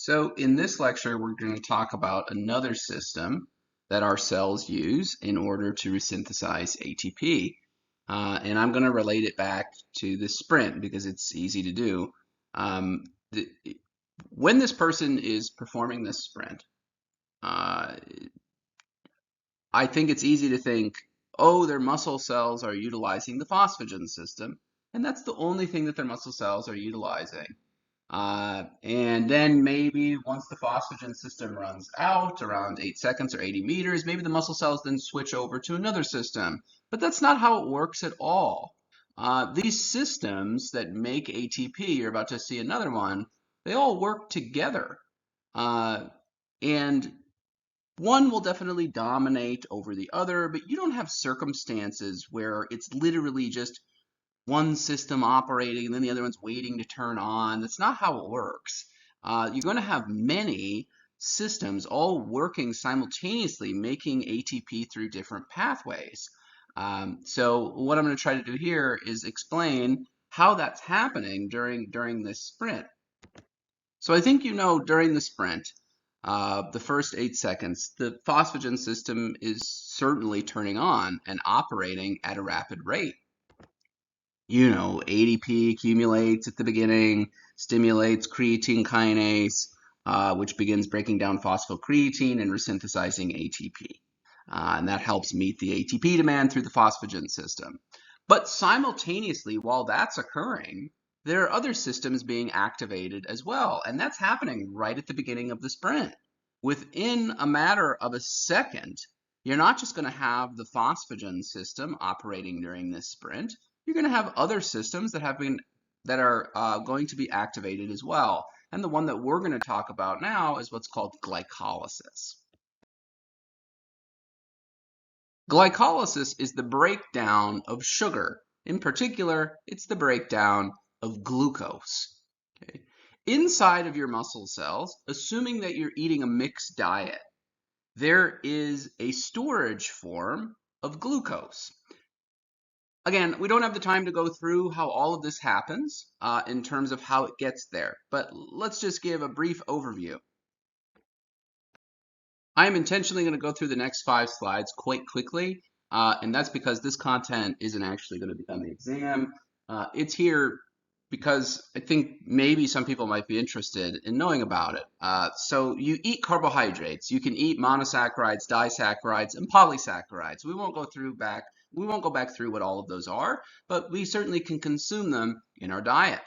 So in this lecture, we're going to talk about another system that our cells use in order to resynthesize ATP. And I'm going to relate it back to the sprint because it's easy to do. Um, the, when this person is performing this sprint, uh, I think it's easy to think, oh, their muscle cells are utilizing the phosphagen system, and that's the only thing that their muscle cells are utilizing. And then maybe once the phosphagen system runs out around 8 seconds or 80 meters, maybe the muscle cells then switch over to another system. But that's not how it works at all. These systems that make ATP, you're about to see another one, they all work together. And one will definitely dominate over the other, but you don't have circumstances where it's literally just one system operating and then the other one's waiting to turn on. That's not how it works. You're going to have many systems all working simultaneously, making ATP through different pathways. So what I'm going to try to do here is explain how that's happening during this sprint. So I think you know during the sprint, the first 8 seconds, the phosphagen system is certainly turning on and operating at a rapid rate. You know, ADP accumulates at the beginning, stimulates creatine kinase, which begins breaking down phosphocreatine and resynthesizing ATP. And that helps meet the ATP demand through the phosphagen system. But simultaneously, while that's occurring, there are other systems being activated as well. And that's happening right at the beginning of the sprint. Within a matter of a second, you're not just going to have the phosphagen system operating during this sprint. You're going to have other systems that are going to be activated as well. And the one that we're going to talk about now is what's called glycolysis. Glycolysis is the breakdown of sugar. In particular, it's the breakdown of glucose. Okay? Inside of your muscle cells, assuming that you're eating a mixed diet, there is a storage form of glucose. Again, we don't have the time to go through how all of this happens in terms of how it gets there, but let's just give a brief overview. I'm intentionally going to go through the next 5 slides quite quickly, and that's because this content isn't actually going to be on the exam. It's here because I think maybe some people might be interested in knowing about it. So you eat carbohydrates. You can eat monosaccharides, disaccharides, and polysaccharides. We won't go back through what all of those are, but we certainly can consume them in our diet.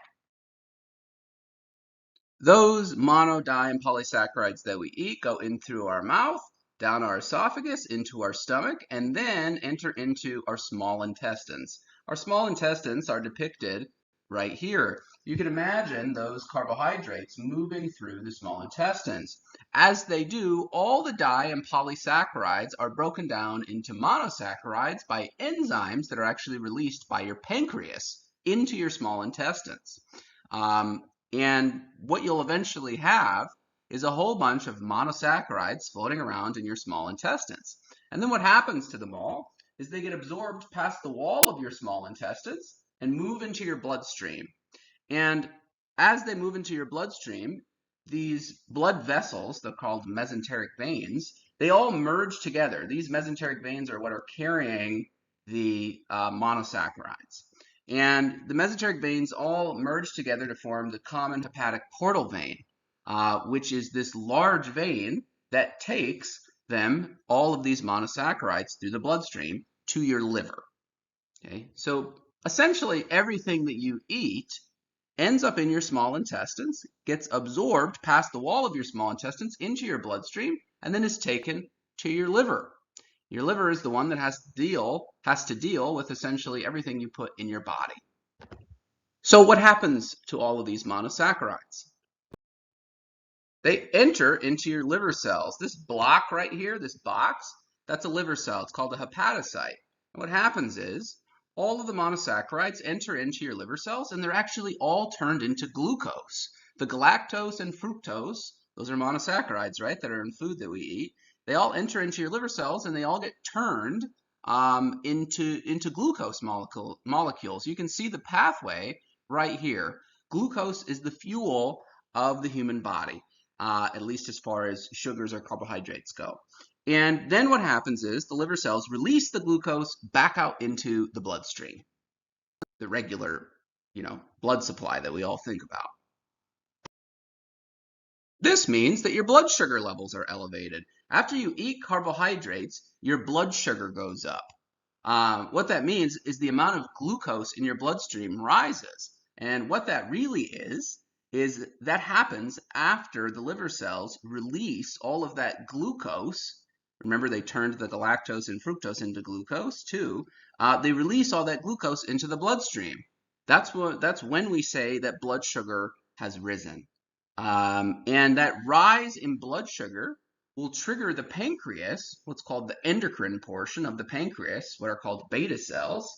Those mono, di, and polysaccharides that we eat go in through our mouth, down our esophagus, into our stomach, and then enter into our small intestines. Our small intestines are depicted right here. You can imagine those carbohydrates moving through the small intestines. As they do, all the di and polysaccharides are broken down into monosaccharides by enzymes that are actually released by your pancreas into your small intestines. And what you'll eventually have is a whole bunch of monosaccharides floating around in your small intestines. And then what happens to them all is they get absorbed past the wall of your small intestines and move into your bloodstream. And as they move into your bloodstream, these blood vessels, they're called mesenteric veins, they all merge together. These mesenteric veins are what are carrying the monosaccharides. And the mesenteric veins all merge together to form the common hepatic portal vein, which is this large vein that takes all of these monosaccharides through the bloodstream to your liver. Okay, so essentially everything that you eat ends up in your small intestines, gets absorbed past the wall of your small intestines into your bloodstream, and then is taken to your liver. Your liver is the one that has to deal with essentially everything you put in your body. So what happens to all of these monosaccharides? They enter into your liver cells. This block right here, this box, that's a liver cell. It's called a hepatocyte. And what happens is all of the monosaccharides enter into your liver cells, and they're actually all turned into glucose. The galactose and fructose, those are monosaccharides, right, that are in food that we eat. They all enter into your liver cells, and they all get turned into glucose molecules. You can see the pathway right here. Glucose is the fuel of the human body. at least as far as sugars or carbohydrates go. And then what happens is the liver cells release the glucose back out into the bloodstream, the regular, blood supply that we all think about. This means that your blood sugar levels are elevated. After you eat carbohydrates, your blood sugar goes up. What that means is the amount of glucose in your bloodstream rises. And what that really is that happens after the liver cells release all of that glucose. Remember, they turned the galactose and fructose into glucose too. They release all that glucose into the bloodstream. That's when we say that blood sugar has risen. And that rise in blood sugar will trigger the pancreas, what's called the endocrine portion of the pancreas, what are called beta cells.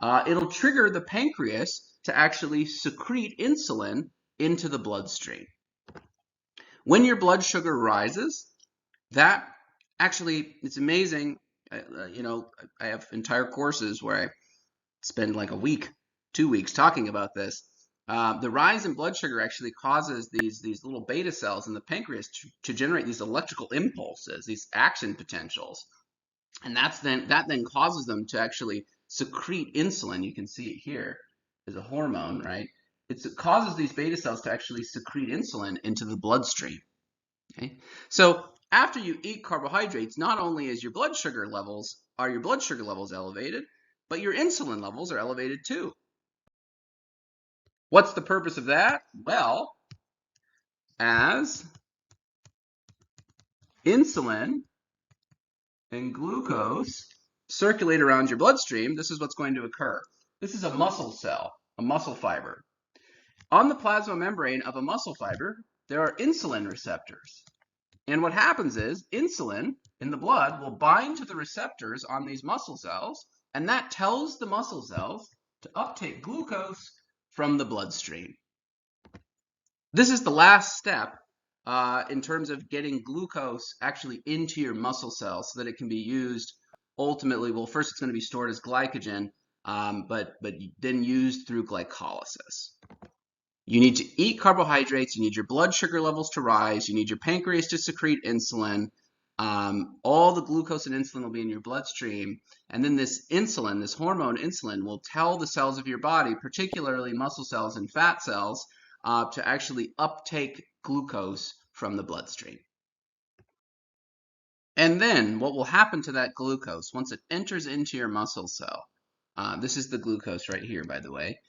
It'll trigger the pancreas to actually secrete insulin into the bloodstream. When your blood sugar rises, that actually, it's amazing. I have entire courses where I spend like a week, 2 weeks talking about this. The rise in blood sugar actually causes these little beta cells in the pancreas to generate these electrical impulses, these action potentials, and that then causes them to actually secrete insulin. You can see it here as a hormone, right? It causes these beta cells to actually secrete insulin into the bloodstream. Okay, so after you eat carbohydrates, not only is your blood sugar levels elevated, but your insulin levels are elevated too. What's the purpose of that? Well, as insulin and glucose circulate around your bloodstream, this is what's going to occur. This is a muscle cell, a muscle fiber. On the plasma membrane of a muscle fiber, there are insulin receptors. And what happens is insulin in the blood will bind to the receptors on these muscle cells, and that tells the muscle cells to uptake glucose from the bloodstream. This is the last step in terms of getting glucose actually into your muscle cells so that it can be used ultimately. Well, first it's going to be stored as glycogen, but then used through glycolysis. You need to eat carbohydrates, you need your blood sugar levels to rise, you need your pancreas to secrete insulin, all the glucose and insulin will be in your bloodstream, and then this insulin, this hormone insulin, will tell the cells of your body, particularly muscle cells and fat cells, to actually uptake glucose from the bloodstream. And then what will happen to that glucose once it enters into your muscle cell? This is the glucose right here, by the way.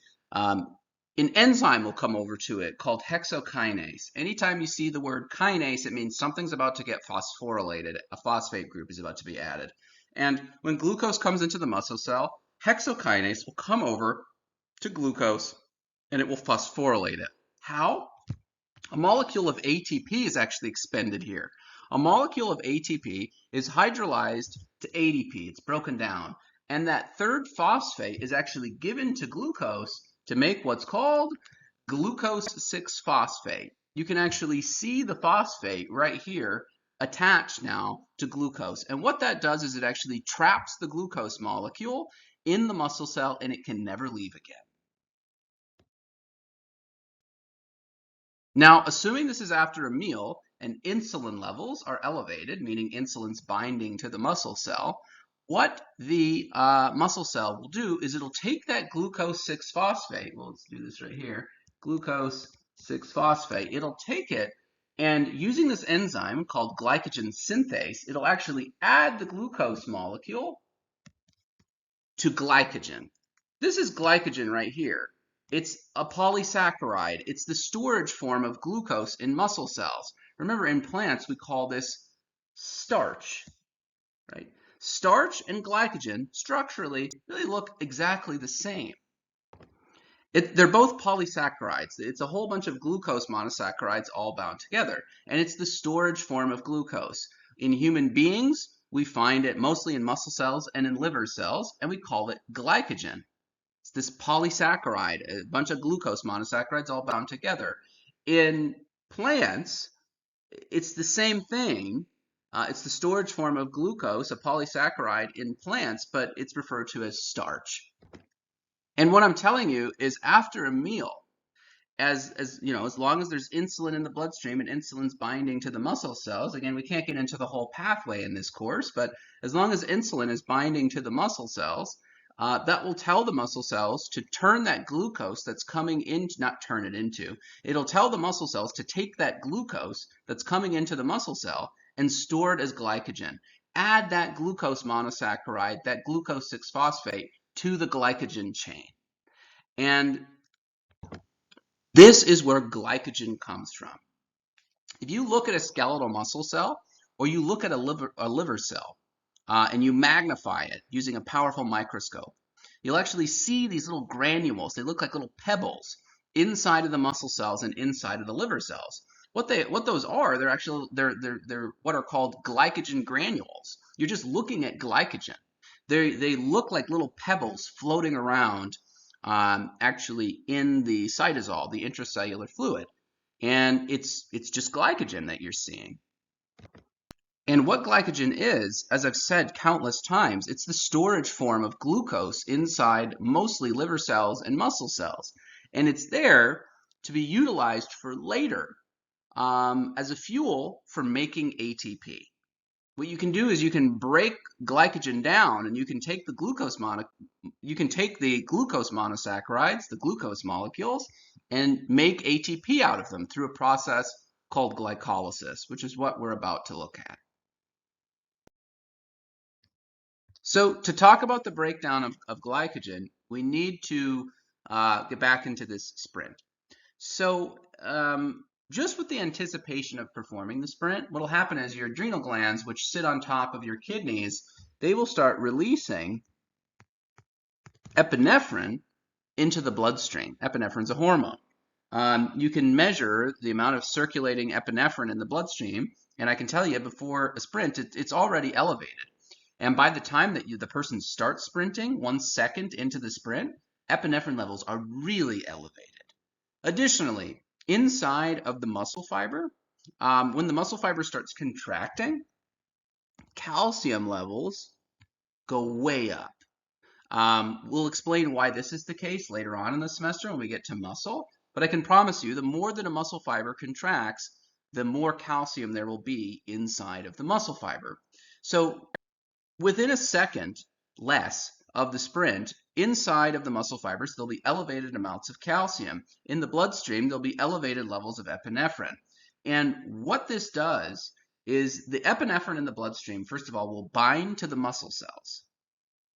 An enzyme will come over to it called hexokinase. Anytime you see the word kinase, it means something's about to get phosphorylated. A phosphate group is about to be added. And when glucose comes into the muscle cell, hexokinase will come over to glucose and it will phosphorylate it. How? A molecule of ATP is actually expended here. A molecule of ATP is hydrolyzed to ADP. It's broken down. And that third phosphate is actually given to glucose to make what's called glucose 6-phosphate. You can actually see the phosphate right here attached now to glucose. And what that does is it actually traps the glucose molecule in the muscle cell and it can never leave again. Now, assuming this is after a meal and insulin levels are elevated, meaning insulin's binding to the muscle cell, what the muscle cell will do is it'll take that glucose 6-phosphate, well, let's do this right here, glucose 6-phosphate, it'll take it and using this enzyme called glycogen synthase, it'll actually add the glucose molecule to glycogen. This is glycogen right here. It's a polysaccharide. It's the storage form of glucose in muscle cells. Remember, in plants, we call this starch, right? Starch and glycogen structurally really look exactly the same. They're both polysaccharides. It's a whole bunch of glucose monosaccharides all bound together, and it's the storage form of glucose. In human beings, we find it mostly in muscle cells and in liver cells, and we call it glycogen. It's this polysaccharide, a bunch of glucose monosaccharides all bound together. In plants, it's the same thing. It's the storage form of glucose, a polysaccharide in plants, but it's referred to as starch. And what I'm telling you is after a meal, as you know, as long as there's insulin in the bloodstream and insulin's binding to the muscle cells, again, we can't get into the whole pathway in this course, but as long as insulin is binding to the muscle cells, that will tell the muscle cells to turn that glucose that's coming in, not turn it into, it'll tell the muscle cells to take that glucose that's coming into the muscle cell and store it as glycogen. Add that glucose monosaccharide, that glucose 6-phosphate, to the glycogen chain. And this is where glycogen comes from. If you look at a skeletal muscle cell, or you look at a liver cell, and you magnify it using a powerful microscope, you'll actually see these little granules. They look like little pebbles inside of the muscle cells and inside of the liver cells. What those are, they're what are called glycogen granules. You're just looking at glycogen. They look like little pebbles floating around, actually in the cytosol, the intracellular fluid, and it's just glycogen that you're seeing. And what glycogen is, as I've said countless times, it's the storage form of glucose inside mostly liver cells and muscle cells. And it's there to be utilized for later as a fuel for making ATP. What you can do is you can break glycogen down, and you can take the glucose monosaccharides, the glucose molecules, and make ATP out of them through a process called glycolysis, which is what we're about to look at. So to talk about the breakdown of glycogen, we need to get back into this sprint. So just with the anticipation of performing the sprint, what will happen is your adrenal glands, which sit on top of your kidneys, they will start releasing epinephrine into the bloodstream. Epinephrine is a hormone. You can measure the amount of circulating epinephrine in the bloodstream, and I can tell you before a sprint, it's already elevated. And by the time that the person starts sprinting, 1 second into the sprint, epinephrine levels are really elevated. Additionally, inside of the muscle fiber, when the muscle fiber starts contracting, calcium levels go way up. We'll explain why this is the case later on in the semester when we get to muscle, but I can promise you the more that a muscle fiber contracts, the more calcium there will be inside of the muscle fiber. So within a second less of the sprint, inside of the muscle fibers, there'll be elevated amounts of calcium. In the bloodstream, there'll be elevated levels of epinephrine. And what this does is the epinephrine in the bloodstream, first of all, will bind to the muscle cells.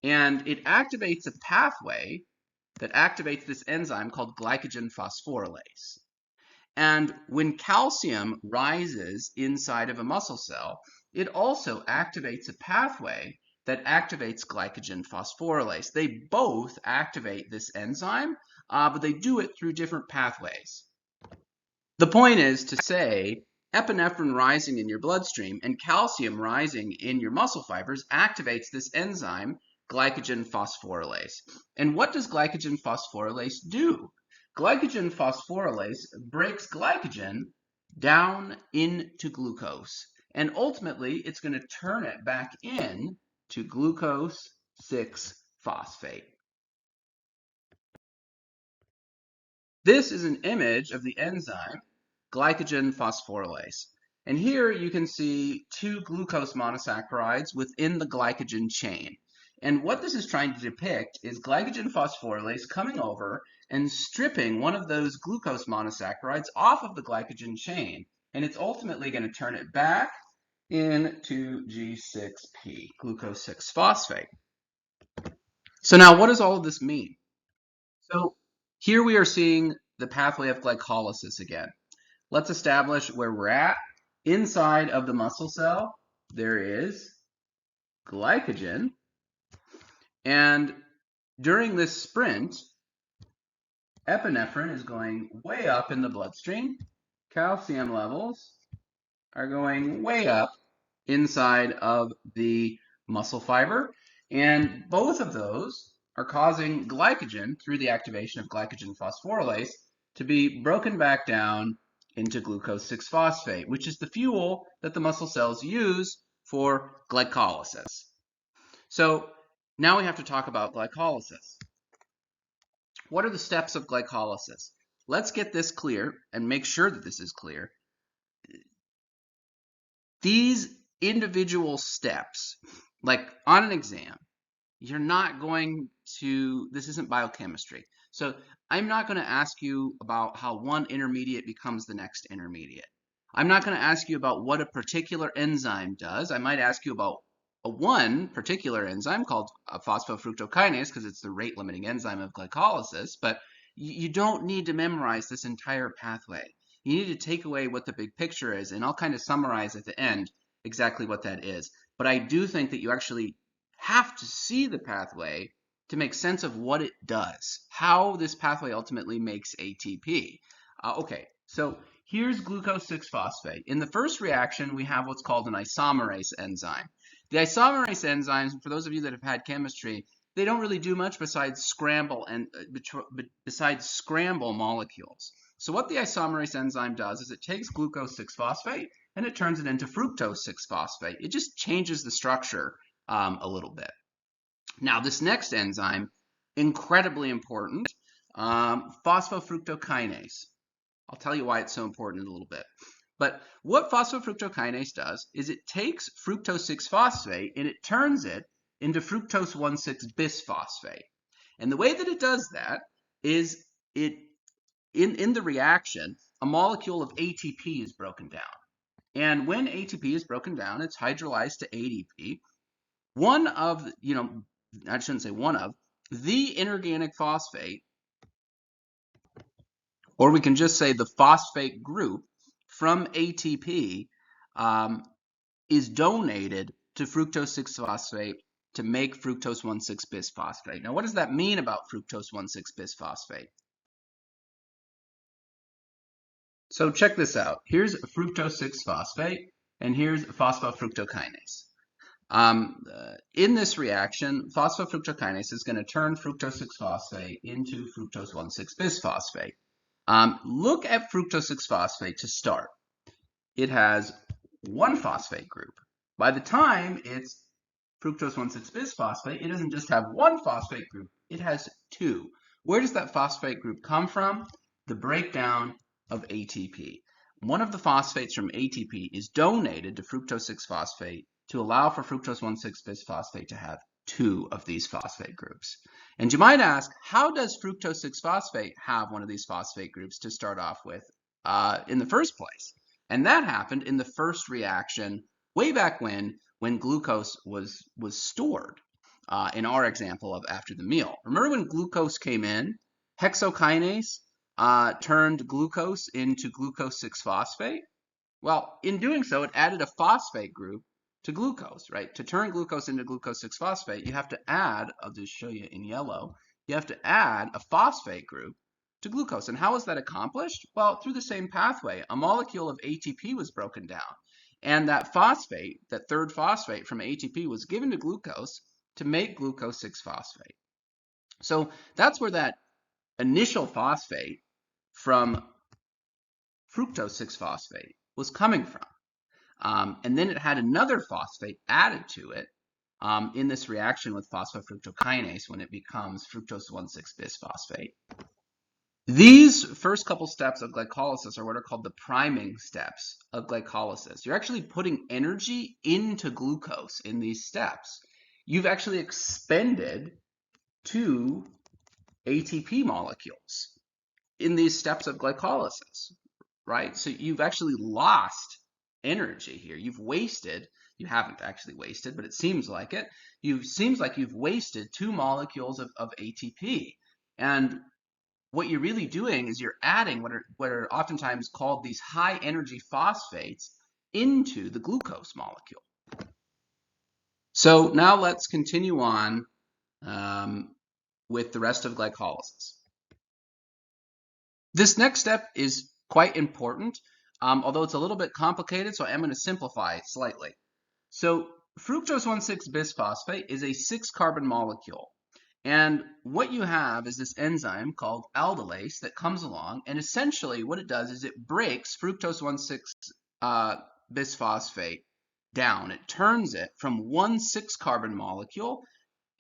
And it activates a pathway that activates this enzyme called glycogen phosphorylase. And when calcium rises inside of a muscle cell, it also activates a pathway that activates glycogen phosphorylase. They both activate this enzyme, but they do it through different pathways. The point is to say epinephrine rising in your bloodstream and calcium rising in your muscle fibers activates this enzyme, glycogen phosphorylase. And what does glycogen phosphorylase do? Glycogen phosphorylase breaks glycogen down into glucose. And ultimately, it's going to turn it back in to glucose 6-phosphate. This is an image of the enzyme glycogen phosphorylase. And here you can see 2 glucose monosaccharides within the glycogen chain. And what this is trying to depict is glycogen phosphorylase coming over and stripping one of those glucose monosaccharides off of the glycogen chain. And it's ultimately going to turn it back into G6P, glucose 6-phosphate. So now what does all of this mean? So here we are seeing the pathway of glycolysis again. Let's establish where we're at. Inside of the muscle cell, there is glycogen. And during this sprint, epinephrine is going way up in the bloodstream. Calcium levels are going way up inside of the muscle fiber. And both of those are causing glycogen, through the activation of glycogen phosphorylase, to be broken back down into glucose 6-phosphate, which is the fuel that the muscle cells use for glycolysis. So now we have to talk about glycolysis. What are the steps of glycolysis? let's get this clear and make sure that this is clear. These individual steps, like on an exam, you're not going to, this isn't biochemistry. So I'm not going to ask you about how one intermediate becomes the next intermediate. I'm not going to ask you about what a particular enzyme does. I might ask you about one particular enzyme called phosphofructokinase because it's the rate limiting enzyme of glycolysis, but you don't need to memorize this entire pathway. You need to take away what the big picture is, and I'll kind of summarize at the end exactly what that is. But I do think that you actually have to see the pathway to make sense of what it does, how this pathway ultimately makes ATP. Okay, so here's glucose 6-phosphate. In the first reaction, we have what's called an isomerase enzyme. The isomerase enzymes, for those of you that have had chemistry, they don't really do much besides scramble molecules. So what the isomerase enzyme does is it takes glucose 6-phosphate and it turns it into fructose 6-phosphate. It just changes the structure a little bit. Now this next enzyme, incredibly important, phosphofructokinase. I'll tell you why it's so important in a little bit. But what phosphofructokinase does is it takes fructose 6-phosphate and it turns it into fructose 1,6-bisphosphate. And the way that it does that is in the reaction, a molecule of ATP is broken down. And when ATP is broken down, it's hydrolyzed to ADP. One of, I shouldn't say one of, the inorganic phosphate, or we can just say the phosphate group from ATP is donated to fructose 6-phosphate to make fructose 1,6-bisphosphate. Now, what does that mean about fructose 1,6-bisphosphate? So check this out. Here's fructose 6-phosphate, and here's phosphofructokinase. In this reaction, phosphofructokinase is going to turn fructose 6-phosphate into fructose 1,6-bisphosphate. Look at fructose 6-phosphate to start. It has one phosphate group. By the time it's fructose 1,6-bisphosphate, it doesn't just have one phosphate group, it has two. Where does that phosphate group come from? The breakdown of ATP. One of the phosphates from ATP is donated to fructose 6-phosphate to allow for fructose 1,6-bisphosphate to have two of these phosphate groups. And you might ask, how does fructose 6-phosphate have one of these phosphate groups to start off with in the first place? And that happened in the first reaction way back when glucose was stored in our example of after the meal. Remember when glucose came in, hexokinase turned glucose into glucose 6-phosphate? Well, in doing so, it added a phosphate group to glucose, right? To turn glucose into glucose 6-phosphate, you have to add, I'll just show you in yellow, you have to add a phosphate group to glucose. And how was that accomplished? Well, through the same pathway. A molecule of ATP was broken down. And that phosphate, that third phosphate from ATP, was given to glucose to make glucose 6-phosphate. So that's where that initial phosphate from fructose 6-phosphate was coming from. And then it had another phosphate added to it in this reaction with phosphofructokinase when it becomes fructose 1,6-bisphosphate. These first couple steps of glycolysis are what are called the priming steps of glycolysis. You're actually putting energy into glucose in these steps. You've actually expended two ATP molecules in these steps of glycolysis, right? So you've actually lost energy here. You've wasted, you haven't actually wasted, but it seems like it. Seems like you've wasted two molecules of ATP. And what you're really doing is you're adding what are oftentimes called these high energy phosphates into the glucose molecule. So now let's continue on with the rest of glycolysis. This next step is quite important, although it's a little bit complicated, so I'm going to simplify it slightly. So fructose 1,6-bisphosphate is a 6-carbon molecule. And what you have is this enzyme called aldolase that comes along, and essentially what it does is it breaks fructose 1,6-bisphosphate down. It turns it from one 6-carbon molecule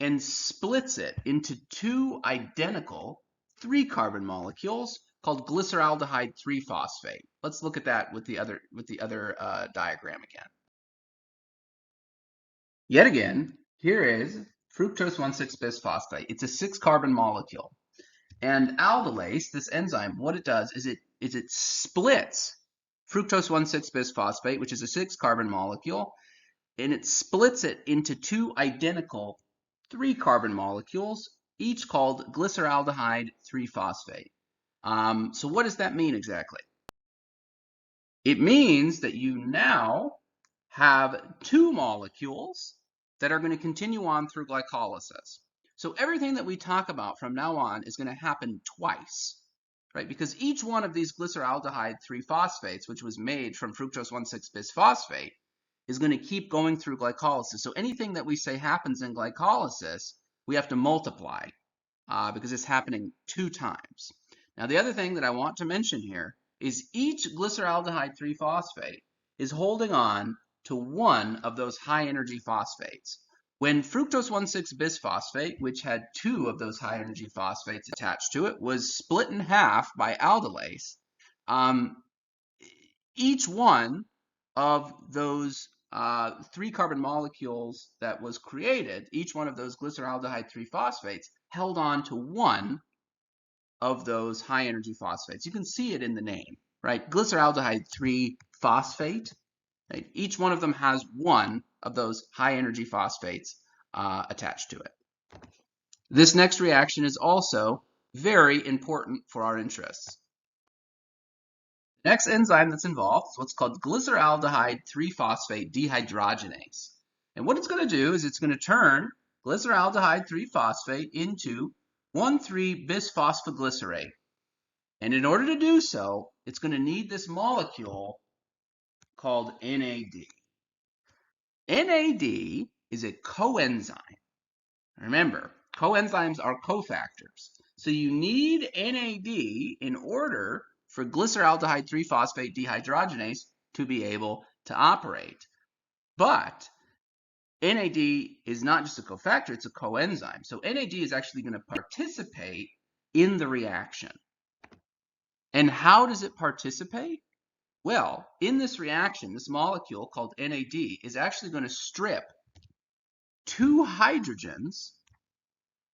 and splits it into two identical 3-carbon molecules called glyceraldehyde 3-phosphate. Let's look at that with the other diagram again. Yet again, here is fructose 1,6-bisphosphate. It's a 6-carbon molecule. And aldolase, this enzyme, what it does is it splits fructose 1,6-bisphosphate, which is a 6-carbon molecule, and it splits it into 2 identical 3-carbon molecules, each called glyceraldehyde 3-phosphate. So what does that mean exactly? It means that you now have 2 molecules that are going to continue on through glycolysis. So everything that we talk about from now on is going to happen twice, right? Because each one of these glyceraldehyde 3-phosphates, which was made from fructose 1,6-bisphosphate, is going to keep going through glycolysis. So anything that we say happens in glycolysis, we have to multiply because it's happening 2 times. Now, the other thing that I want to mention here is each glyceraldehyde 3-phosphate is holding on to one of those high-energy phosphates. When fructose 1,6-bisphosphate, which had 2 of those high-energy phosphates attached to it, was split in half by aldolase, each one of those 3-carbon molecules that was created, each one of those glyceraldehyde 3-phosphates held on to one of those high-energy phosphates. You can see it in the name, right? Glyceraldehyde 3-phosphate. Right? Each one of them has one of those high-energy phosphates attached to it. This next reaction is also very important for our interests. The next enzyme that's involved is what's called glyceraldehyde 3-phosphate dehydrogenase. And what it's going to do is it's going to turn glyceraldehyde 3-phosphate into 1,3-bisphosphoglycerate. And in order to do so, it's going to need this molecule called NAD. NAD is a coenzyme. Remember, coenzymes are cofactors. So you need NAD in order for glyceraldehyde 3-phosphate dehydrogenase to be able to operate. But NAD is not just a cofactor, it's a coenzyme. So NAD is actually going to participate in the reaction. And how does it participate? Well, in this reaction, this molecule called NAD is actually going to strip 2 hydrogens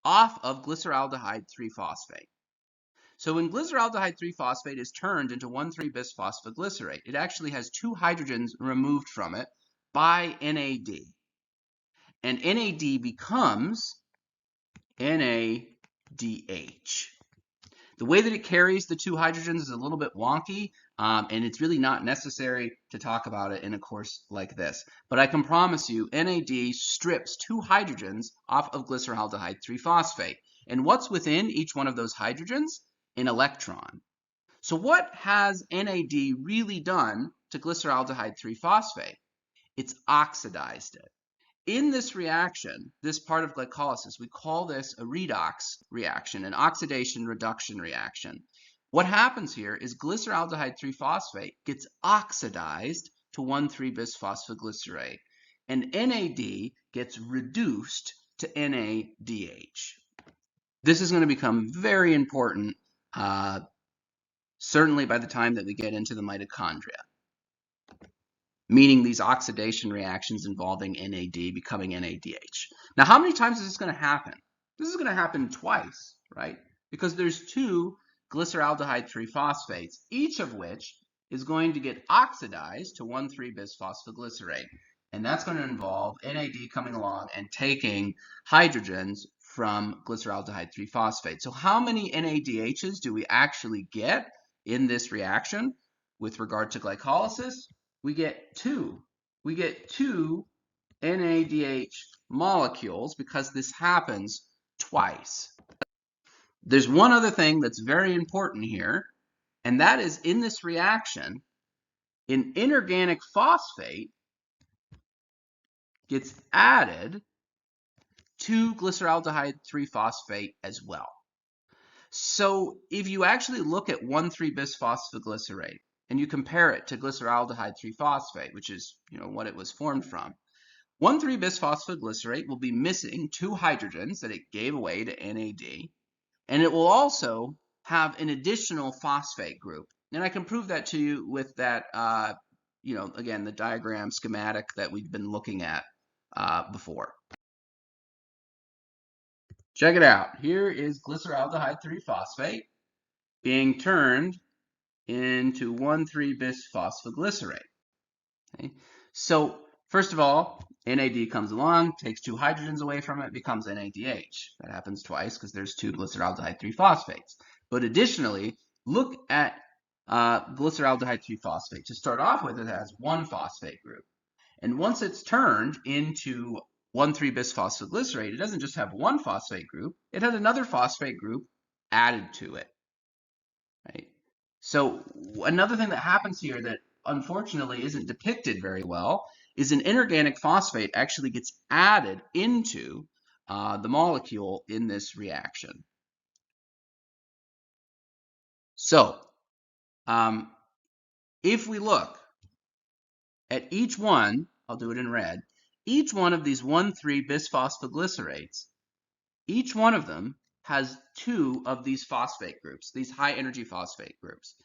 off of glyceraldehyde 3-phosphate. So when glyceraldehyde 3-phosphate is turned into 1,3-bisphosphoglycerate, it actually has 2 hydrogens removed from it by NAD. And NAD becomes NADH. The way that it carries the 2 hydrogens is a little bit wonky, and it's really not necessary to talk about it in a course like this. But I can promise you, NAD strips 2 hydrogens off of glyceraldehyde 3-phosphate. And what's within each one of those hydrogens? An electron. So what has NAD really done to glyceraldehyde 3-phosphate? It's oxidized it. In this reaction, this part of glycolysis, we call this a redox reaction, an oxidation reduction reaction. What happens here is glyceraldehyde 3-phosphate gets oxidized to 1,3-bisphosphoglycerate, and NAD gets reduced to NADH. This is going to become very important, certainly by the time that we get into the mitochondria, meaning these oxidation reactions involving NAD becoming NADH. Now, how many times is this going to happen? This is going to happen twice, right? Because there's 2 glyceraldehyde 3-phosphates, each of which is going to get oxidized to 1,3-bisphosphoglycerate. And that's going to involve NAD coming along and taking hydrogens from glyceraldehyde 3-phosphate. So how many NADHs do we actually get in this reaction with regard to glycolysis? We get 2. We get 2 NADH molecules because this happens twice. There's one other thing that's very important here, and that is in this reaction, an inorganic phosphate gets added to glyceraldehyde 3-phosphate as well. So if you actually look at 1,3-bisphosphoglycerate, and you compare it to glyceraldehyde 3-phosphate, which is what it was formed from, 1,3-bisphosphoglycerate will be missing 2 hydrogens that it gave away to NAD, and it will also have an additional phosphate group. And I can prove that to you with that, again, the diagram schematic that we've been looking at before. Check it out. Here is glyceraldehyde 3-phosphate being turned into 1,3-bisphosphoglycerate. Okay? So first of all, NAD comes along, takes 2 hydrogens away from it, becomes NADH. That happens twice because there's 2 glyceraldehyde 3-phosphates. But additionally, look at glyceraldehyde 3-phosphate. To start off with, it has 1 phosphate group. And once it's turned into 1,3-bisphosphoglycerate, it doesn't just have 1 phosphate group, it has another phosphate group added to it. Right? So another thing that happens here that unfortunately isn't depicted very well is an inorganic phosphate actually gets added into the molecule in this reaction. So if we look at each one, I'll do it in red, each one of these 1,3-bisphosphoglycerates, each one of them has 2 of these phosphate groups, these high energy phosphate groups.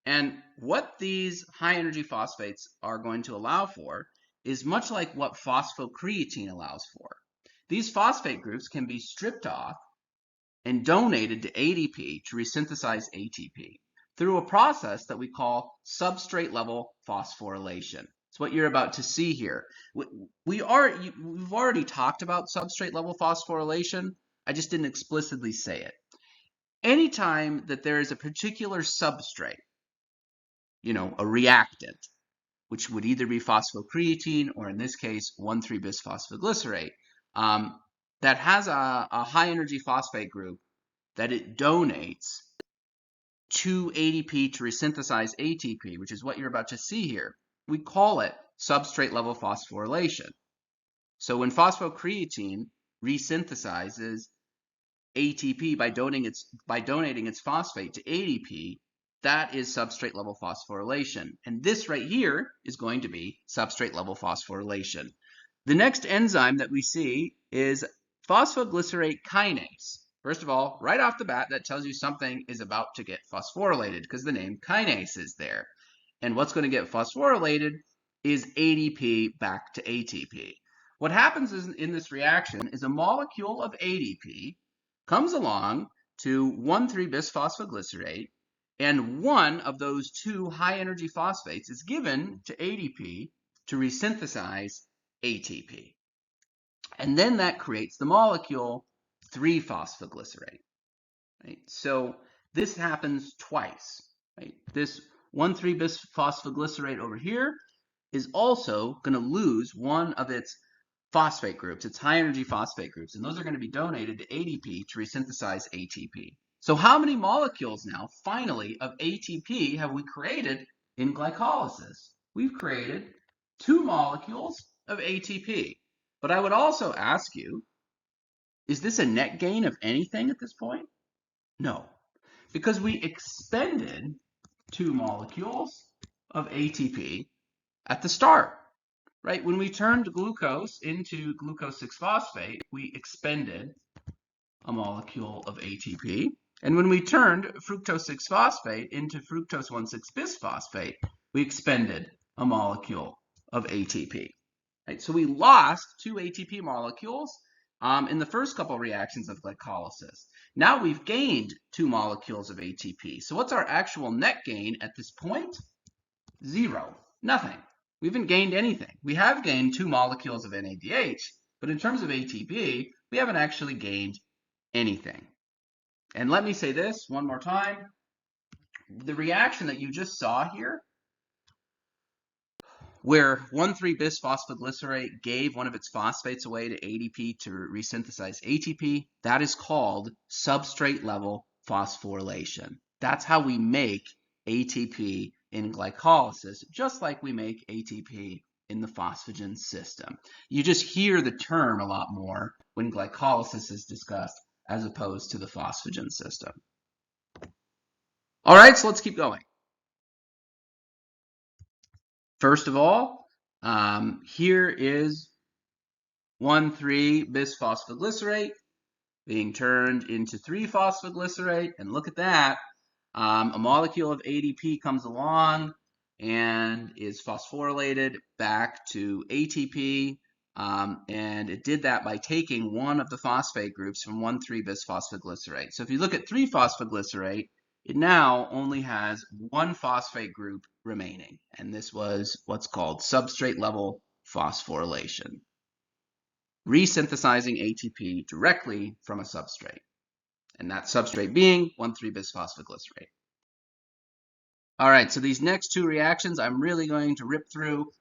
And what these high energy phosphates are going to allow for is much like what phosphocreatine allows for. These phosphate groups can be stripped off and donated to ADP to resynthesize ATP through a process that we call substrate level phosphorylation. It's what you're about to see here. We've already talked about substrate level phosphorylation. I just didn't explicitly say it. Anytime that there is a particular substrate, a reactant, which would either be phosphocreatine or in this case 1,3-bisphosphoglycerate, that has a high energy phosphate group that it donates to ADP to resynthesize ATP, which is what you're about to see here. We call it substrate level phosphorylation. So when phosphocreatine resynthesizes ATP by donating its phosphate to ADP, that is substrate level phosphorylation. And this right here is going to be substrate level phosphorylation. The next enzyme that we see is phosphoglycerate kinase. First of all, right off the bat, that tells you something is about to get phosphorylated because the name kinase is there. And what's going to get phosphorylated is ADP back to ATP. What happens in this reaction is a molecule of ADP comes along to 1,3-bisphosphoglycerate, and one of those 2 high energy phosphates is given to ADP to resynthesize ATP. And then that creates the molecule 3-phosphoglycerate. Right? So this happens twice. Right? This 1,3-bisphosphoglycerate over here is also going to lose one of its phosphate groups, its high energy phosphate groups, and those are going to be donated to ADP to resynthesize ATP. So how many molecules now, finally, of ATP have we created in glycolysis? We've created 2 molecules of ATP. But I would also ask you, is this a net gain of anything at this point? No, because we expended 2 molecules of ATP at the start. Right? When we turned glucose into glucose 6-phosphate, we expended a molecule of ATP. And when we turned fructose 6-phosphate into fructose 1,6-bisphosphate, we expended a molecule of ATP. Right? So we lost 2 ATP molecules in the first couple reactions of glycolysis. Now we've gained 2 molecules of ATP. So what's our actual net gain at this point? 0. Nothing. We haven't gained anything. We have gained 2 molecules of NADH, but in terms of ATP, we haven't actually gained anything. And let me say this one more time. The reaction that you just saw here, where 1,3-bisphosphoglycerate gave one of its phosphates away to ADP to resynthesize ATP, that is called substrate level phosphorylation. That's how we make ATP in glycolysis, just like we make ATP in the phosphagen system. You just hear the term a lot more when glycolysis is discussed as opposed to the phosphagen system. All right, so let's keep going. First of all, here is 1,3-bisphosphoglycerate being turned into 3-phosphoglycerate, and look at that. A molecule of ADP comes along and is phosphorylated back to ATP, and it did that by taking one of the phosphate groups from 1,3-bisphosphoglycerate. So if you look at 3-phosphoglycerate, it now only has one phosphate group remaining, and this was what's called substrate level phosphorylation, resynthesizing ATP directly from a substrate, and that substrate being 1,3-bisphosphoglycerate. All right, so these next two reactions I'm really going to rip through.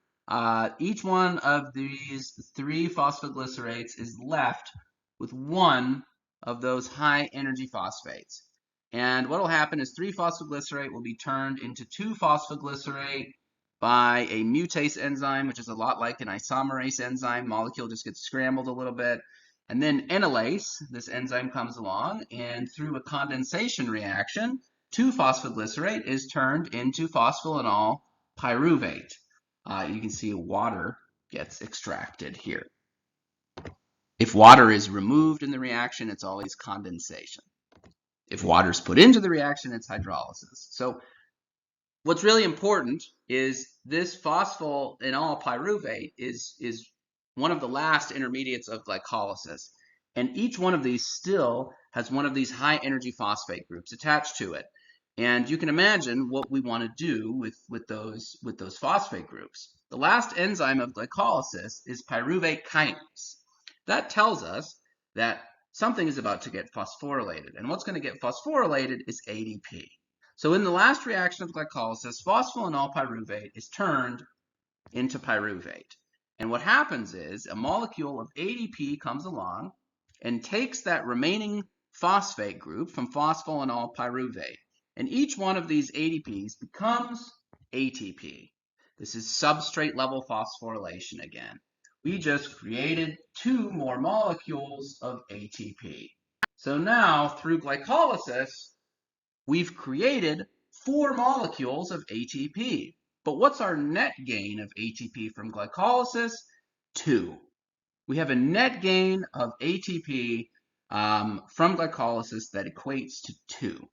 Each one of these 3 phosphoglycerates is left with one of those high energy phosphates. And what will happen is 3-phosphoglycerate will be turned into 2-phosphoglycerate by a mutase enzyme, which is a lot like an isomerase enzyme. Molecule just gets scrambled a little bit. And then enolase, this enzyme comes along, and through a condensation reaction, 2-phosphoglycerate is turned into phosphoenol pyruvate. You can see water gets extracted here. If water is removed in the reaction, it's always condensation. If water is put into the reaction, it's hydrolysis. So what's really important is this phosphoenol pyruvate is one of the last intermediates of glycolysis. And each one of these still has one of these high energy phosphate groups attached to it. And you can imagine what we want to do with those phosphate groups. The last enzyme of glycolysis is pyruvate kinase. That tells us that something is about to get phosphorylated. And what's going to get phosphorylated is ADP. So in the last reaction of glycolysis, phosphoenol pyruvate is turned into pyruvate. And what happens is a molecule of ADP comes along and takes that remaining phosphate group from phosphoenol pyruvate. And each one of these ADPs becomes ATP. This is substrate level phosphorylation again. We just created 2 more molecules of ATP. So now, through glycolysis, we've created 4 molecules of ATP. But what's our net gain of ATP from glycolysis? 2. We have a net gain of ATP from glycolysis that equates to 2.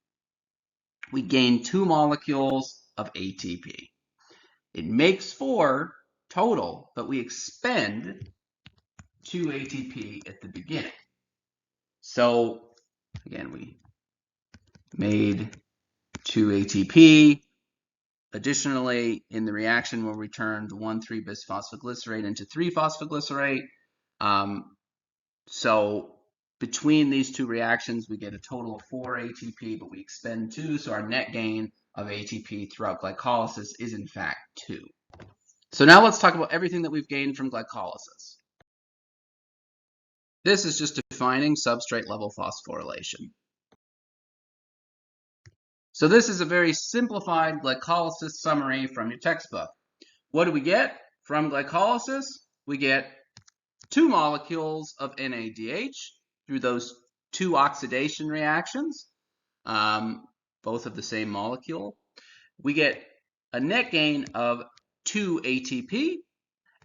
We gain 2 molecules of ATP. It makes 4 total, but we expend 2 ATP at the beginning. So again, we made 2 ATP. Additionally, in the reaction, we'll return 1,3-bisphosphoglycerate into 3-phosphoglycerate. So between these 2 reactions, we get a total of 4 ATP, but we expend 2, so our net gain of ATP throughout glycolysis is in fact 2. So now let's talk about everything that we've gained from glycolysis. This is just defining substrate level phosphorylation. So this is a very simplified glycolysis summary from your textbook. What do we get from glycolysis? We get 2 molecules of NADH through those 2 oxidation reactions, both of the same molecule. We get a net gain of 2 ATP,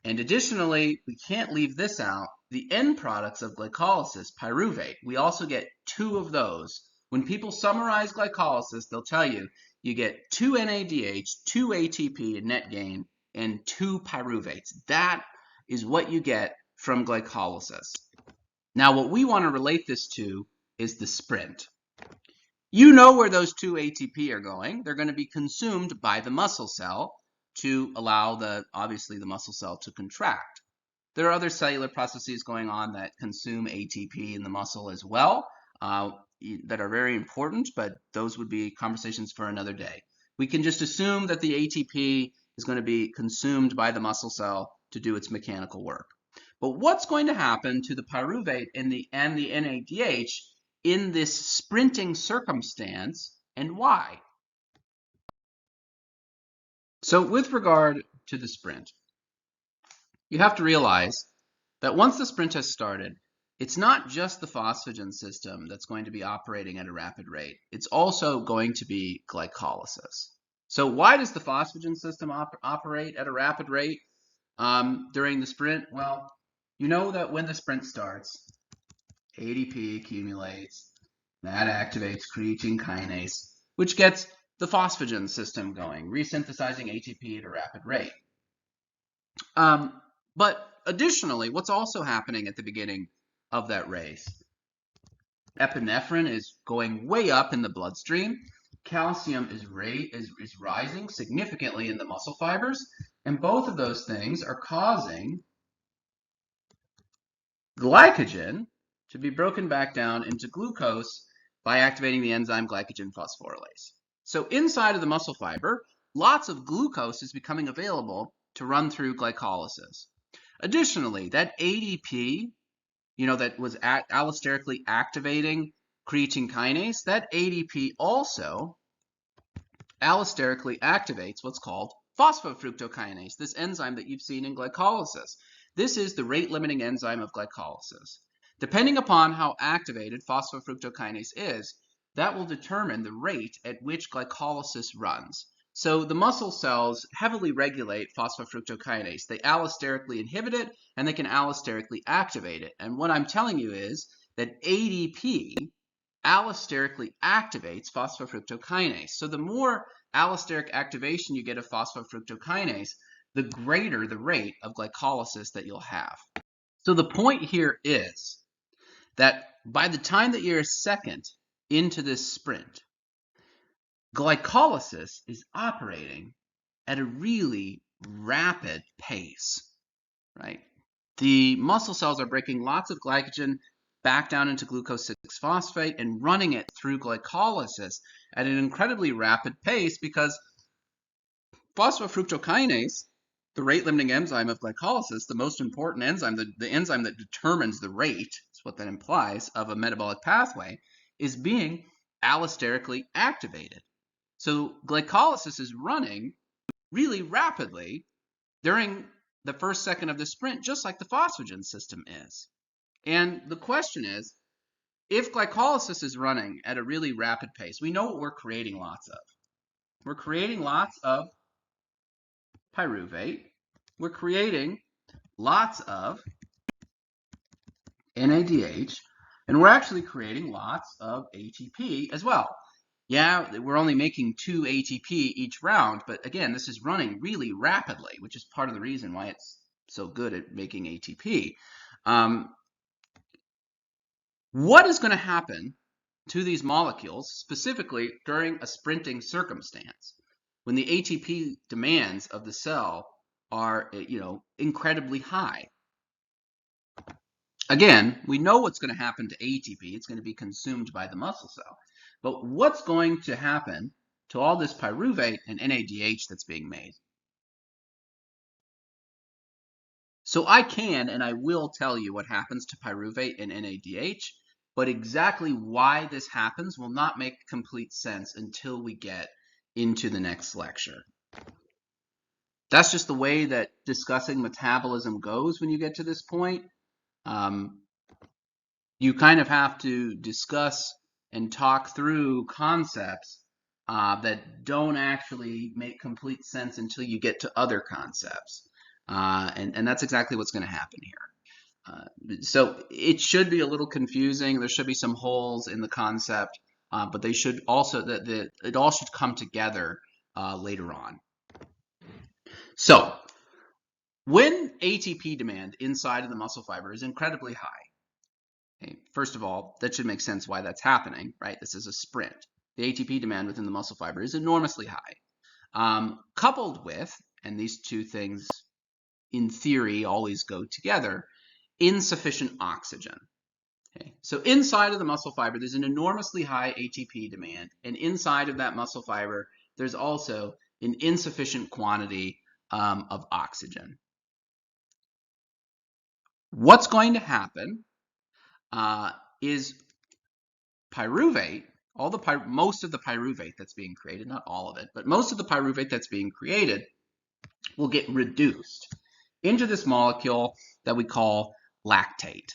and additionally, we can't leave this out, the end products of glycolysis, pyruvate. We also get 2 of those. When people summarize glycolysis, they'll tell you you get 2 NADH, 2 ATP in net gain, and 2 pyruvates. That is what you get from glycolysis. Now, what we want to relate this to is the sprint. You know where those 2 ATP are going. They're going to be consumed by the muscle cell to allow obviously the muscle cell to contract. There are other cellular processes going on that consume ATP in the muscle as well that are very important, but those would be conversations for another day. We can just assume that the ATP is going to be consumed by the muscle cell to do its mechanical work. But what's going to happen to the pyruvate and the NADH in this sprinting circumstance, and why? So with regard to the sprint, you have to realize that once the sprint has started, it's not just the phosphagen system that's going to be operating at a rapid rate. It's also going to be glycolysis. So why does the phosphagen system operate at a rapid rate during the sprint? Well, you know that when the sprint starts, ADP accumulates, that activates creatine kinase, which gets the phosphagen system going, resynthesizing ATP at a rapid rate. But additionally, what's also happening at the beginning of that race? Epinephrine is going way up in the bloodstream. Calcium is rising significantly in the muscle fibers, and both of those things are causing glycogen to be broken back down into glucose by activating the enzyme glycogen phosphorylase. So inside of the muscle fiber, lots of glucose is becoming available to run through glycolysis. Additionally, that ADP, that was allosterically activating creatine kinase, that ADP also allosterically activates what's called phosphofructokinase, this enzyme that you've seen in glycolysis. This is the rate-limiting enzyme of glycolysis. Depending upon how activated phosphofructokinase is, that will determine the rate at which glycolysis runs. So the muscle cells heavily regulate phosphofructokinase. They allosterically inhibit it, and they can allosterically activate it. And what I'm telling you is that ADP allosterically activates phosphofructokinase. So the more allosteric activation you get of phosphofructokinase, the greater the rate of glycolysis that you'll have. So the point here is that by the time that you're a second into this sprint, glycolysis is operating at a really rapid pace, right? The muscle cells are breaking lots of glycogen back down into glucose 6-phosphate and running it through glycolysis at an incredibly rapid pace because phosphofructokinase, the rate-limiting enzyme of glycolysis, the most important enzyme, the enzyme that determines the rate, that's what that implies, of a metabolic pathway, is being allosterically activated. So glycolysis is running really rapidly during the first second of the sprint, just like the phosphagen system is. And the question is, if glycolysis is running at a really rapid pace, we know what we're creating lots of. We're creating lots of pyruvate. We're creating lots of NADH, and we're actually creating lots of ATP as well. Yeah, we're only making 2 ATP each round, but again, this is running really rapidly, which is part of the reason why it's so good at making ATP. What is going to happen to these molecules, specifically during a sprinting circumstance, when the ATP demands of the cell are, incredibly high? Again, we know what's going to happen to ATP. It's going to be consumed by the muscle cell. But what's going to happen to all this pyruvate and NADH that's being made? So I can and I will tell you what happens to pyruvate and NADH, but exactly why this happens will not make complete sense until we get into the next lecture. That's just the way that discussing metabolism goes when you get to this point. You kind of have to discuss and talk through concepts that don't actually make complete sense until you get to other concepts. And that's exactly what's going to happen here. So it should be a little confusing. There should be some holes in the concept, but they should also, it all should come together later on. So when ATP demand inside of the muscle fiber is incredibly high, okay, first of all, that should make sense why that's happening, right? This is a sprint. The ATP demand within the muscle fiber is enormously high. Coupled with, and these two things in theory always go together, insufficient oxygen. Okay. So inside of the muscle fiber, there's an enormously high ATP demand, and inside of that muscle fiber, there's also an insufficient quantity of oxygen. What's going to happen is pyruvate, most of the pyruvate that's being created, not all of it, but most of the pyruvate that's being created will get reduced into this molecule that we call lactate.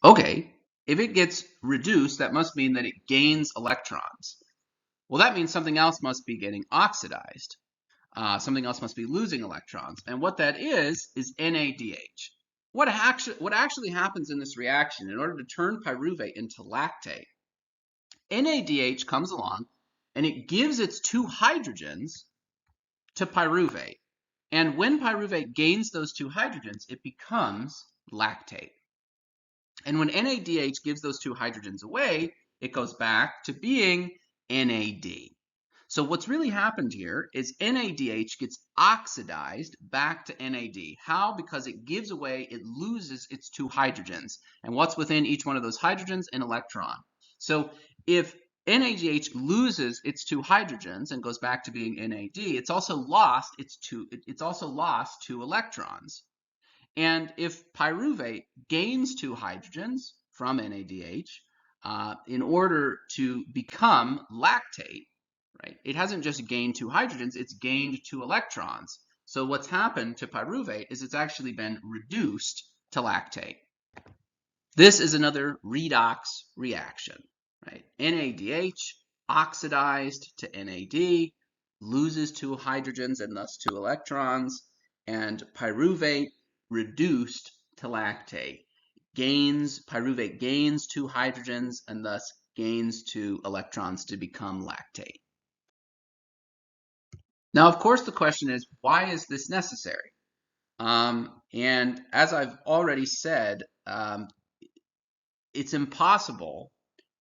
Okay, if it gets reduced, that must mean that it gains electrons. Well, that means something else must be getting oxidized. Something else must be losing electrons. And what that is NADH. What actually happens in this reaction, in order to turn pyruvate into lactate, NADH comes along and it gives its 2 hydrogens to pyruvate. And when pyruvate gains those 2 hydrogens, it becomes lactate. And when NADH gives those 2 hydrogens away, it goes back to being NAD. So what's really happened here is NADH gets oxidized back to NAD. How? Because it gives away, it loses its 2 hydrogens. And what's within each one of those hydrogens? An electron. So if NADH loses its 2 hydrogens and goes back to being NAD, it's also lost its 2 electrons. And if pyruvate gains 2 hydrogens from NADH in order to become lactate, right? It hasn't just gained 2 hydrogens, it's gained 2 electrons. So what's happened to pyruvate is it's actually been reduced to lactate. This is another redox reaction, right? NADH oxidized to NAD, loses 2 hydrogens and thus 2 electrons, and pyruvate reduced to lactate. Pyruvate gains 2 hydrogens and thus gains 2 electrons to become lactate. Now, of course, the question is, why is this necessary? And as I've already said, it's impossible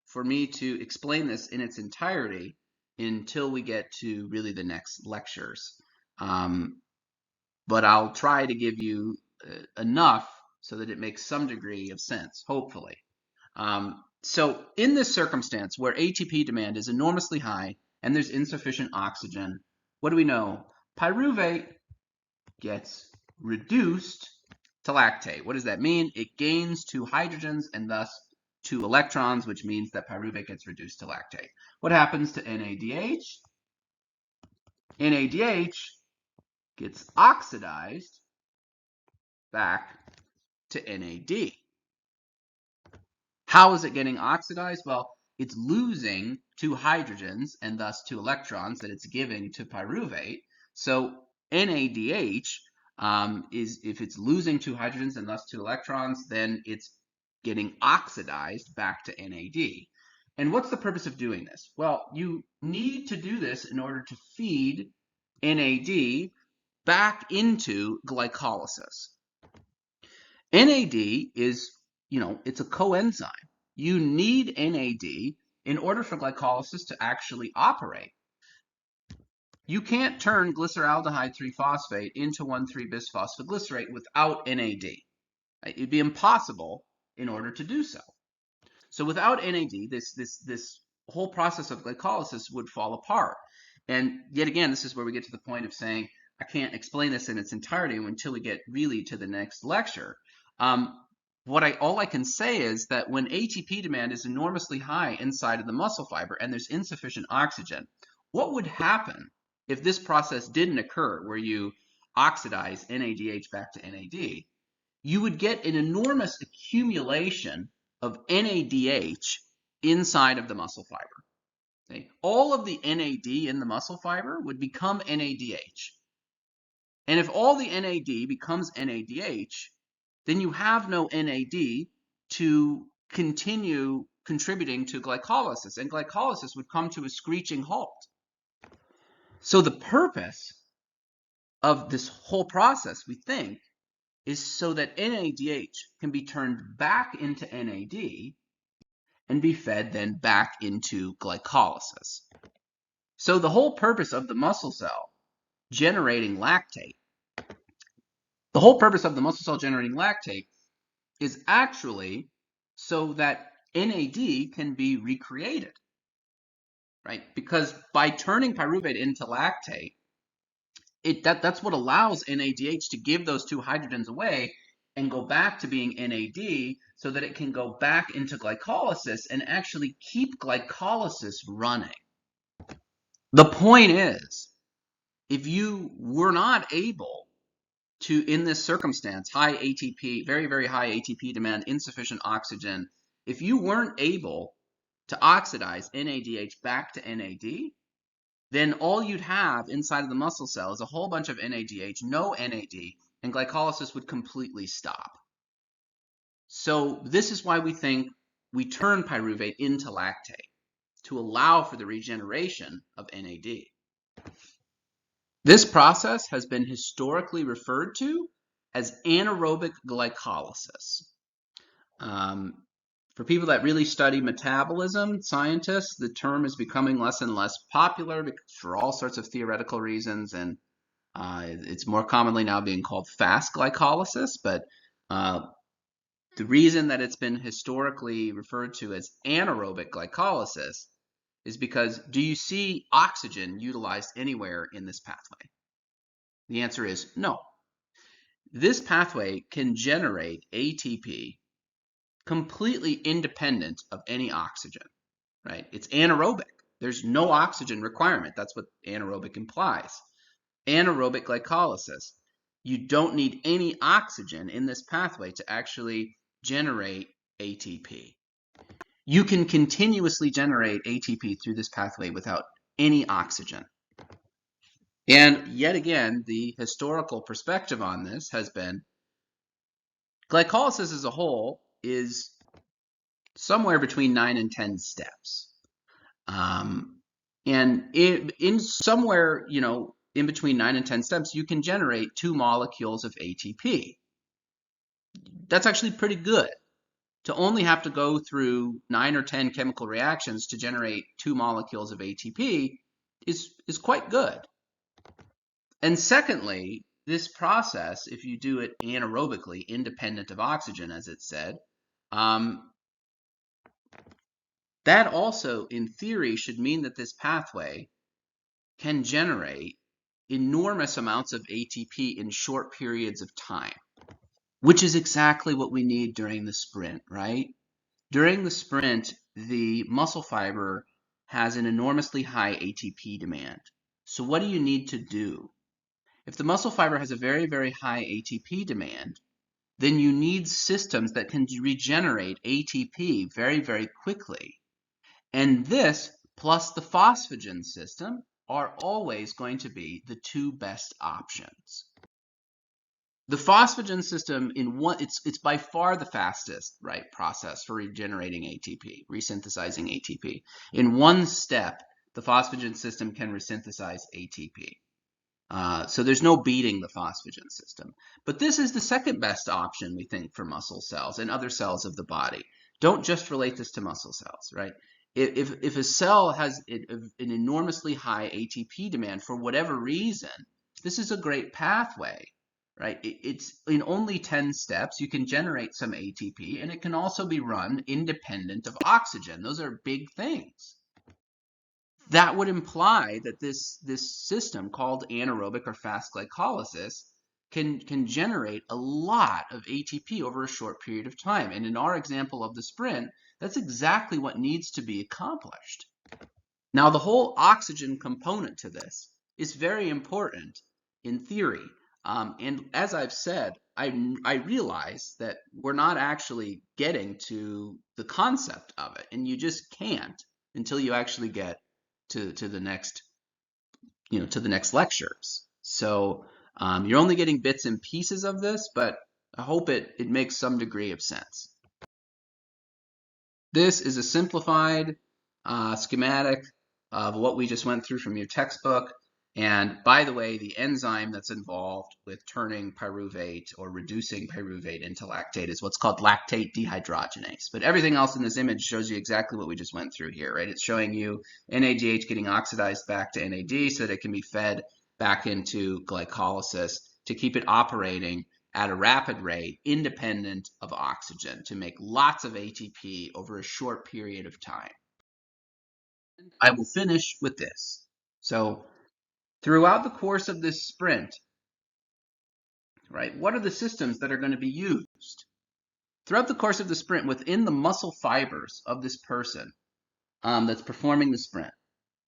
for me to explain this in its entirety until we get to really the next lectures. But I'll try to give you enough so that it makes some degree of sense, hopefully. So in this circumstance where ATP demand is enormously high and there's insufficient oxygen, what do we know? Pyruvate gets reduced to lactate. What does that mean? It gains 2 hydrogens and thus 2 electrons, which means that pyruvate gets reduced to lactate. What happens to NADH? NADH gets oxidized back to NAD. How is it getting oxidized? Well, it's losing 2 hydrogens and thus 2 electrons that it's giving to pyruvate. So NADH if it's losing 2 hydrogens and thus 2 electrons, then it's getting oxidized back to NAD. And what's the purpose of doing this? Well, you need to do this in order to feed NAD back into glycolysis. NAD is, it's a coenzyme. You need NAD in order for glycolysis to actually operate. You can't turn glyceraldehyde 3-phosphate into 1,3-bisphosphoglycerate without NAD. It'd be impossible in order to do so. So without NAD, this whole process of glycolysis would fall apart. And yet again, this is where we get to the point of saying, I can't explain this in its entirety until we get really to the next lecture. All I can say is that when ATP demand is enormously high inside of the muscle fiber and there's insufficient oxygen, what would happen if this process didn't occur where you oxidize NADH back to NAD? You would get an enormous accumulation of NADH inside of the muscle fiber. Okay? All of the NAD in the muscle fiber would become NADH. And if all the NAD becomes NADH, then you have no NAD to continue contributing to glycolysis, and glycolysis would come to a screeching halt. So the purpose of this whole process, we think, is so that NADH can be turned back into NAD and be fed then back into glycolysis. So the whole purpose of the muscle cell generating lactate, is actually so that NAD can be recreated, right? Because by turning pyruvate into lactate, that's what allows NADH to give those 2 hydrogens away and go back to being NAD so that it can go back into glycolysis and actually keep glycolysis running. The point is, if you were not able to, in this circumstance, high ATP, very, very high ATP demand, insufficient oxygen, if you weren't able to oxidize NADH back to NAD, then all you'd have inside of the muscle cell is a whole bunch of NADH, no NAD, and glycolysis would completely stop. So this is why we think we turn pyruvate into lactate, to allow for the regeneration of NAD. This process has been historically referred to as anaerobic glycolysis. For people that really study metabolism, scientists, the term is becoming less and less popular for all sorts of theoretical reasons, and it's more commonly now being called fast glycolysis, but the reason that it's been historically referred to as anaerobic glycolysis is because, do you see oxygen utilized anywhere in this pathway? The answer is no. This pathway can generate ATP completely independent of any oxygen, right? It's anaerobic. There's no oxygen requirement. That's what anaerobic implies. Anaerobic glycolysis. You don't need any oxygen in this pathway to actually generate ATP. You can continuously generate ATP through this pathway without any oxygen. And yet again, the historical perspective on this has been glycolysis as a whole is somewhere between 9 and 10 steps. And in somewhere, in between 9 and 10 steps, you can generate 2 molecules of ATP. That's actually pretty good. To only have to go through 9 or 10 chemical reactions to generate 2 molecules of ATP is quite good. And secondly, this process, if you do it anaerobically, independent of oxygen, as it said, that also, in theory, should mean that this pathway can generate enormous amounts of ATP in short periods of time, which is exactly what we need during the sprint, right? During the sprint, the muscle fiber has an enormously high ATP demand. So what do you need to do? If the muscle fiber has a very, very high ATP demand, then you need systems that can regenerate ATP very, very quickly. And this, plus the phosphagen system, are always going to be the 2 best options. The phosphagen system, it's by far the fastest, right, process for regenerating ATP, resynthesizing ATP. In 1 step, the phosphagen system can resynthesize ATP. So there's no beating the phosphagen system. But this is the second best option, we think, for muscle cells and other cells of the body. Don't just relate this to muscle cells, right? If a cell has an enormously high ATP demand for whatever reason, this is a great pathway, right? It's in only 10 steps, you can generate some ATP, and it can also be run independent of oxygen. Those are big things. That would imply that this system called anaerobic or fast glycolysis can generate a lot of ATP over a short period of time. And in our example of the sprint, that's exactly what needs to be accomplished. Now, the whole oxygen component to this is very important in theory. And as I've said, I realize that we're not actually getting to the concept of it, and you just can't until you actually get to the next, to the next lectures. So you're only getting bits and pieces of this, but I hope it makes some degree of sense. This is a simplified schematic of what we just went through from your textbook. And by the way, the enzyme that's involved with turning pyruvate or reducing pyruvate into lactate is what's called lactate dehydrogenase. But everything else in this image shows you exactly what we just went through here, right? It's showing you NADH getting oxidized back to NAD so that it can be fed back into glycolysis to keep it operating at a rapid rate independent of oxygen to make lots of ATP over a short period of time. I will finish with this. So throughout the course of this sprint, right, what are the systems that are going to be used? Throughout the course of the sprint, within the muscle fibers of this person that's performing the sprint,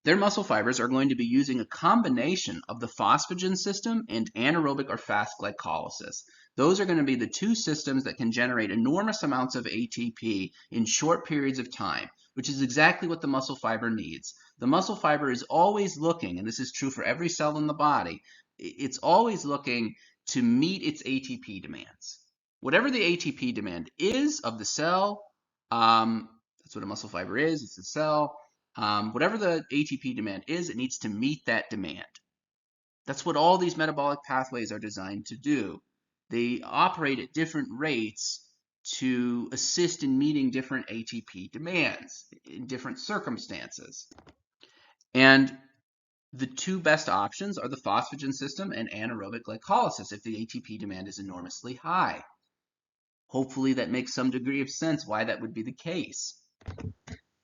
their muscle fibers are going to be using a combination of the phosphagen system and anaerobic or fast glycolysis. Those are going to be the 2 systems that can generate enormous amounts of ATP in short periods of time, which is exactly what the muscle fiber needs. The muscle fiber is always looking, and this is true for every cell in the body, it's always looking to meet its ATP demands. Whatever the ATP demand is of the cell, that's what a muscle fiber is, it's a cell. whatever the ATP demand is, it needs to meet that demand. That's what all these metabolic pathways are designed to do. They operate at different rates to assist in meeting different ATP demands in different circumstances. And the two best options are the phosphagen system and anaerobic glycolysis if the ATP demand is enormously high. Hopefully that makes some degree of sense why that would be the case.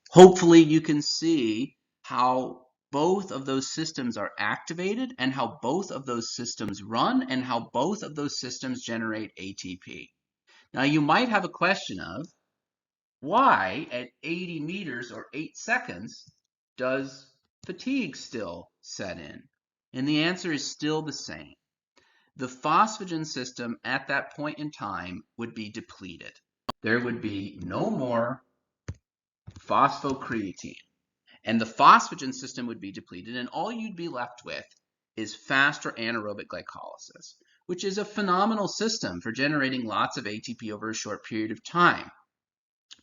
Hopefully you can see how both of those systems are activated and how both of those systems run and how both of those systems generate ATP. Now you might have a question of why at 80 meters or 8 seconds does fatigue still set in? And the answer is still the same. The phosphagen system at that point in time would be depleted. There would be no more phosphocreatine. And the phosphagen system would be depleted, and all you'd be left with is faster anaerobic glycolysis, which is a phenomenal system for generating lots of ATP over a short period of time.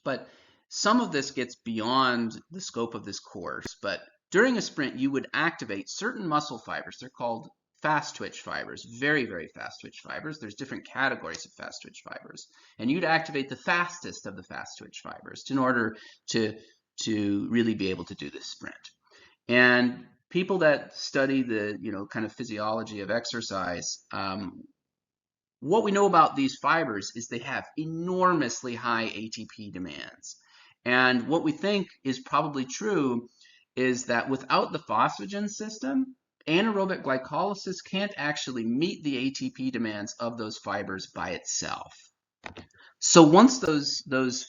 But some of this gets beyond the scope of this course, but during a sprint, you would activate certain muscle fibers. They're called fast twitch fibers, very, very fast twitch fibers. There's different categories of fast twitch fibers. And you'd activate the fastest of the fast twitch fibers in order to really be able to do this sprint. And people that study the, kind of physiology of exercise, what we know about these fibers is they have enormously high ATP demands. And what we think is probably true is that without the phosphagen system, anaerobic glycolysis can't actually meet the ATP demands of those fibers by itself. So once those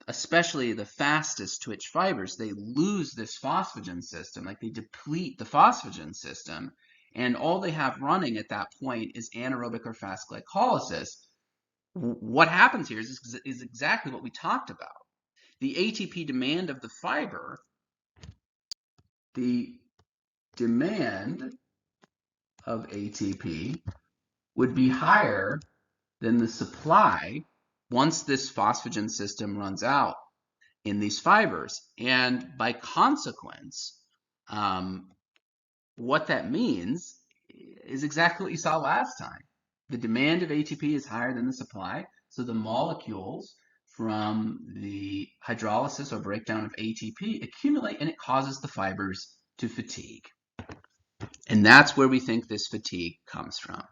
especially the fastest twitch fibers, they lose this phosphagen system, like they deplete the phosphagen system, and all they have running at that point is anaerobic or fast glycolysis. What happens here is exactly what we talked about. The ATP demand of the fiber, the demand of ATP would be higher than the supply once this phosphagen system runs out in these fibers. And by consequence, what that means is exactly what you saw last time. The demand of ATP is higher than the supply, so the molecules from the hydrolysis or breakdown of ATP accumulate and it causes the fibers to fatigue. And that's where we think this fatigue comes from.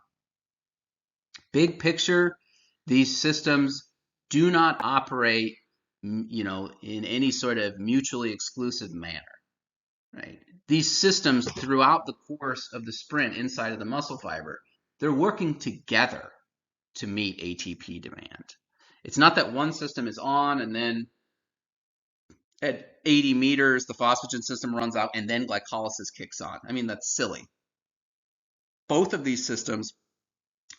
Big picture, these systems do not operate, in any sort of mutually exclusive manner, right? These systems throughout the course of the sprint inside of the muscle fiber, they're working together to meet ATP demand. It's not that one system is on and then at 80 meters, the phosphagen system runs out and then glycolysis kicks on. I mean, that's silly. Both of these systems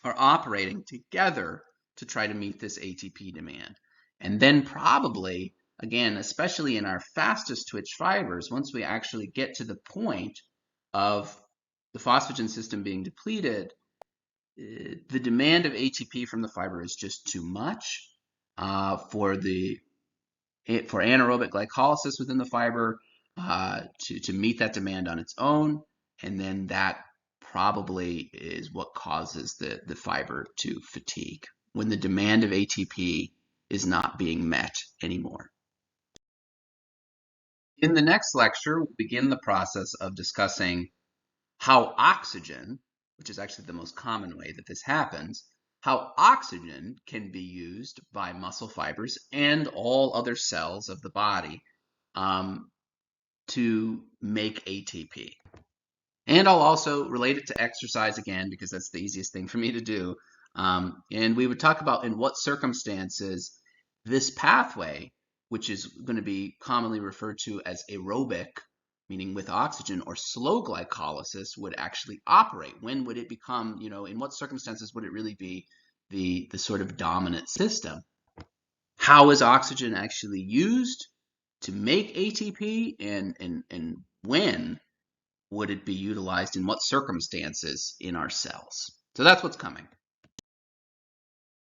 are operating together to try to meet this ATP demand. And then probably, again, especially in our fastest twitch fibers, once we actually get to the point of the phosphagen system being depleted, the demand of ATP from the fiber is just too much for anaerobic glycolysis within the fiber to meet that demand on its own, and then that probably is what causes the fiber to fatigue when the demand of ATP is not being met anymore. In the next lecture, we'll begin the process of discussing how oxygen, which is actually the most common way that this happens, how oxygen can be used by muscle fibers and all other cells of the body to make ATP. And I'll also relate it to exercise again, because that's the easiest thing for me to do. And we would talk about in what circumstances this pathway, which is going to be commonly referred to as aerobic, meaning with oxygen, or slow glycolysis, would actually operate. When would it become, in what circumstances would it really be the sort of dominant system? How is oxygen actually used to make ATP, and when would it be utilized in what circumstances in our cells? So that's what's coming.